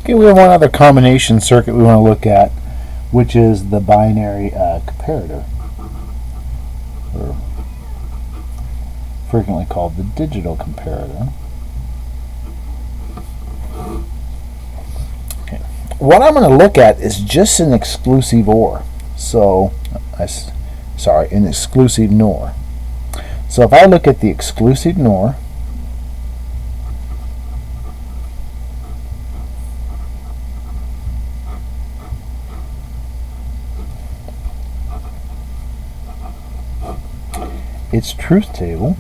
Okay, we have one other combination circuit we want to look at, which is the binary comparator, or frequently called the digital comparator. Okay. What I'm going to look at is just an exclusive OR. So, an exclusive NOR. So if I look at the exclusive NOR, its truth table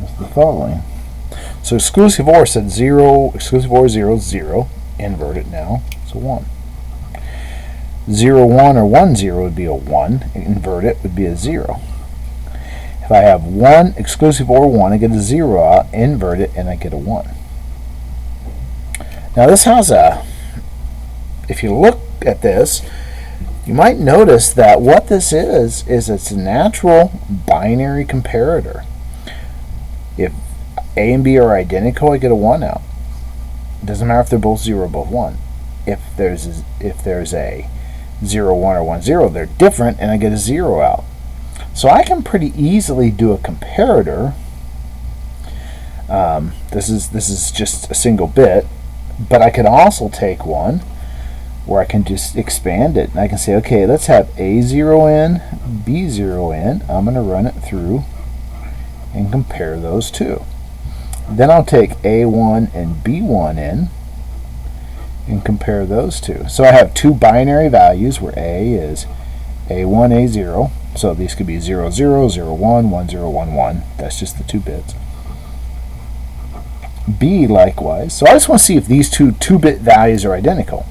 is the following. So exclusive OR said 0, exclusive OR 0, 0, invert it now, it's a 1. 0, 1 or 1, 0 would be a 1, invert it would be a 0. If I have 1 exclusive OR 1, I get a 0 out, invert it, and I get a 1. Now this has a, if you look at this, you might notice that what this is it's a natural binary comparator. If A and B are identical, I get a 1 out. It doesn't matter if they're both 0 or both 1. If there's a 0, 1 or 1, 0, they're different, and I get a 0 out. So I can pretty easily do a comparator. This is just a single bit, but I could also take one where I can just expand it, and I can say, okay, let's have A0 in, B0 in. I'm going to run it through and compare those two. Then I'll take A1 and B1 in and compare those two. So I have two binary values where A is A1, A0. So these could be 0, 0, 0, 1, 1, 0, 1, 1. That's just the 2 bits. B likewise. So I just want to see if these two 2-bit values are identical.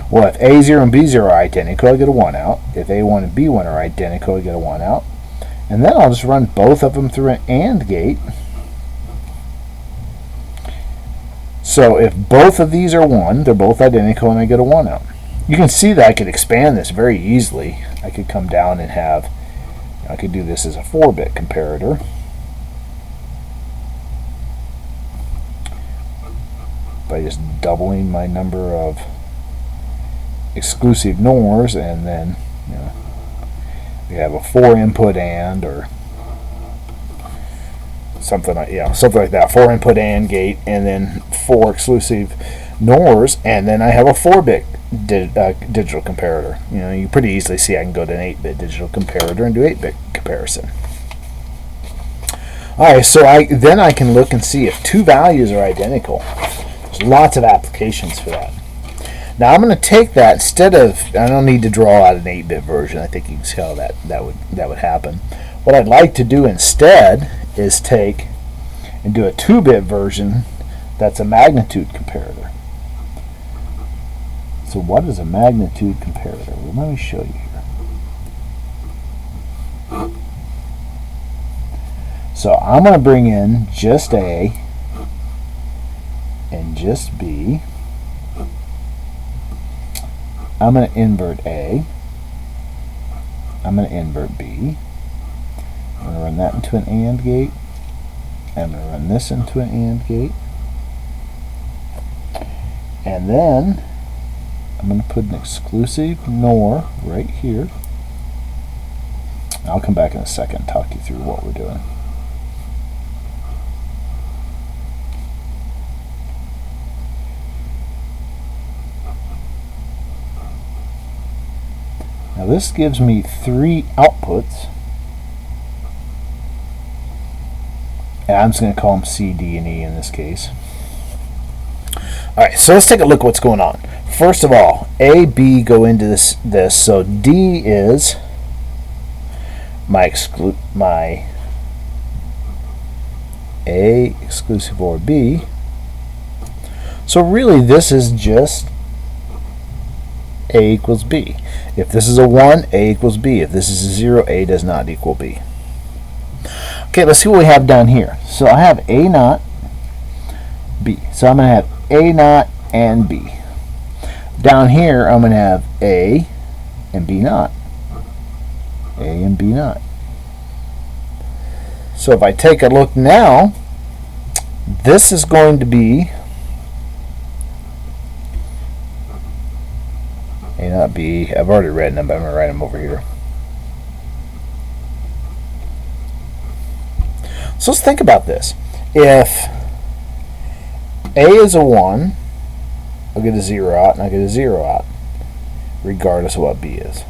Well, if A0 and B0 are identical, I get a 1 out. If A1 and B1 are identical, I get a 1 out. And then I'll just run both of them through an AND gate. So if both of these are 1, they're both identical, and I get a 1 out. You can see that I could expand this very easily. I could come down and have, I could do this as a 4-bit comparator. By just doubling my number of exclusive NORs, and then we have a 4-input AND, or something like that, 4-input AND gate, and then 4 exclusive NORs, and then I have a 4-bit digital comparator. You pretty easily see I can go to an 8-bit digital comparator and do 8-bit comparison. Alright, so then I can look and see if two values are identical. There's lots of applications for that. Now I'm going to take that, instead of, I don't need to draw out an 8-bit version. I think you can see how that would happen. What I'd like to do instead is take and do a 2-bit version that's a magnitude comparator. So what is a magnitude comparator? Well, let me show you here. So I'm going to bring in just A and just B. I'm going to invert A. I'm going to invert B. I'm going to run that into an AND gate. I'm going to run this into an AND gate. And then I'm going to put an exclusive NOR right here. I'll come back in a second and talk you through what we're doing. Now this gives me 3 outputs, and I'm just going to call them C, D, and E in this case. Alright, so let's take a look at what's going on. First of all, A, B go into this. So D is my A exclusive OR B. So really this is just A equals B. If this is a 1, A equals B. If this is a 0, A does not equal B. Okay, let's see what we have down here. So I have A naught, B. So I'm going to have A naught and B. Down here, I'm going to have A and B naught. A and B naught. So if I take a look now, this is going to be A not B. I've already written them, but I'm going to write them over here. So let's think about this. If A is a 1, I'll get a 0 out, and I'll get a 0 out, regardless of what B is.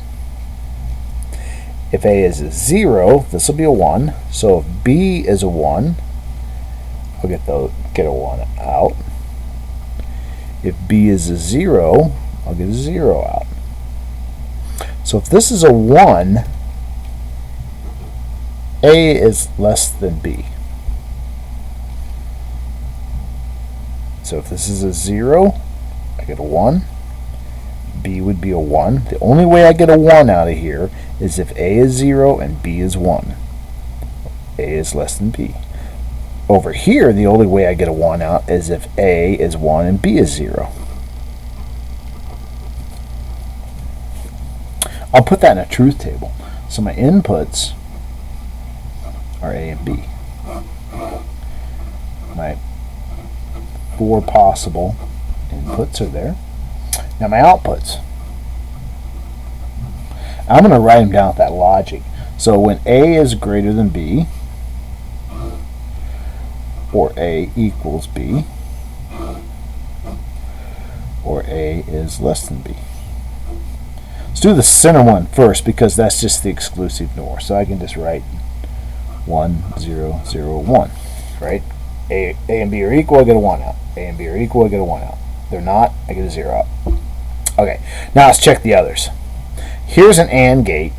If A is a 0, this will be a 1. So if B is a 1, I'll get a 1 out. If B is a 0, I'll get a 0 out. So if this is a 1, A is less than B. So if this is a 0, I get a 1. B would be a 1. The only way I get a 1 out of here is if A is 0 and B is 1. A is less than B. Over here, the only way I get a 1 out is if A is 1 and B is 0. I'll put that in a truth table. So my inputs are A and B. My 4 possible inputs are there. Now my outputs, I'm going to write them down with that logic. So when A is greater than B, or A equals B, or A is less than B. Let's do the center one first because that's just the exclusive NOR. So I can just write 1, 0, 0, 1, right? A and B are equal, I get a 1 out. A and B are equal, I get a 1 out. They're not, I get a 0 out. Okay, now let's check the others. Here's an AND gate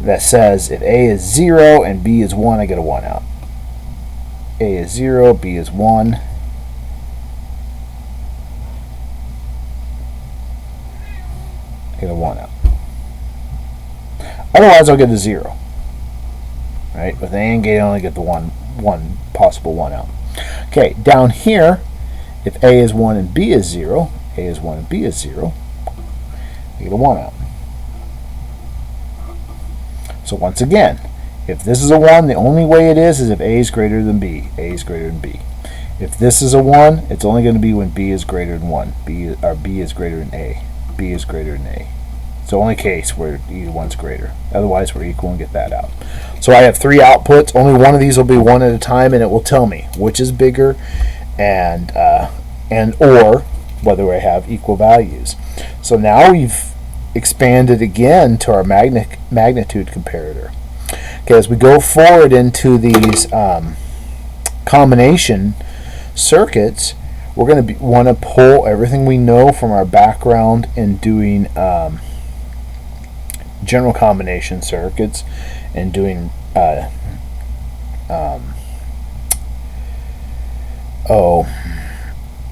that says if A is 0 and B is 1, I get a 1 out. A is 0, B is 1. I get a 1 out. Otherwise, I'll get a 0. Right? With the AND gate, I only get the one possible 1 out. Okay, down here, if A is 1 and B is 0, A is 1 and B is 0, I get a 1 out. So once again, if this is a 1, the only way it is if A is greater than B. A is greater than B. If this is a 1, it's only going to be when B is greater than 1. B is greater than A. B is greater than A. It's the only case where either one's greater. Otherwise, we're equal and get that out. So I have 3 outputs. Only one of these will be 1 at a time, and it will tell me which is bigger and or whether I have equal values. So now we've expanded again to our magnitude comparator. Okay, as we go forward into these combination circuits, we're going to want to pull everything we know from our background in doing general combination circuits and doing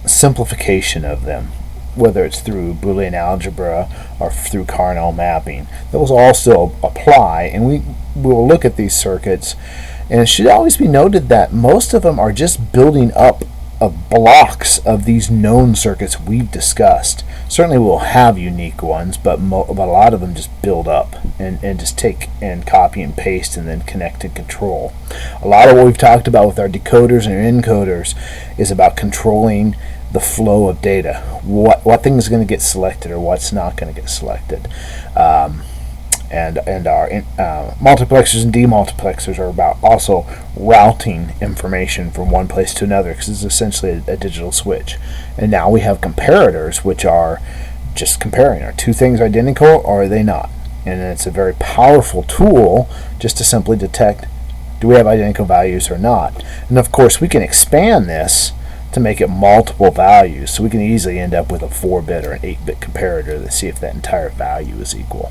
simplification of them, whether it's through Boolean algebra or through Carnot mapping. Those all still apply, and we will look at these circuits, and it should always be noted that most of them are just building up of blocks of these known circuits we've discussed. Certainly we'll have unique ones, but a lot of them just build up and just take and copy and paste and then connect and control. A lot of what we've talked about with our decoders and encoders is about controlling the flow of data. What thing is going to get selected or what's not going to get selected. And our multiplexers and demultiplexers are about also routing information from one place to another, because it's essentially a digital switch. And now we have comparators, which are just comparing, are two things identical or are they not? And it's a very powerful tool just to simply detect, do we have identical values or not? And of course we can expand this to make it multiple values, so we can easily end up with a 4-bit or an 8-bit comparator to see if that entire value is equal.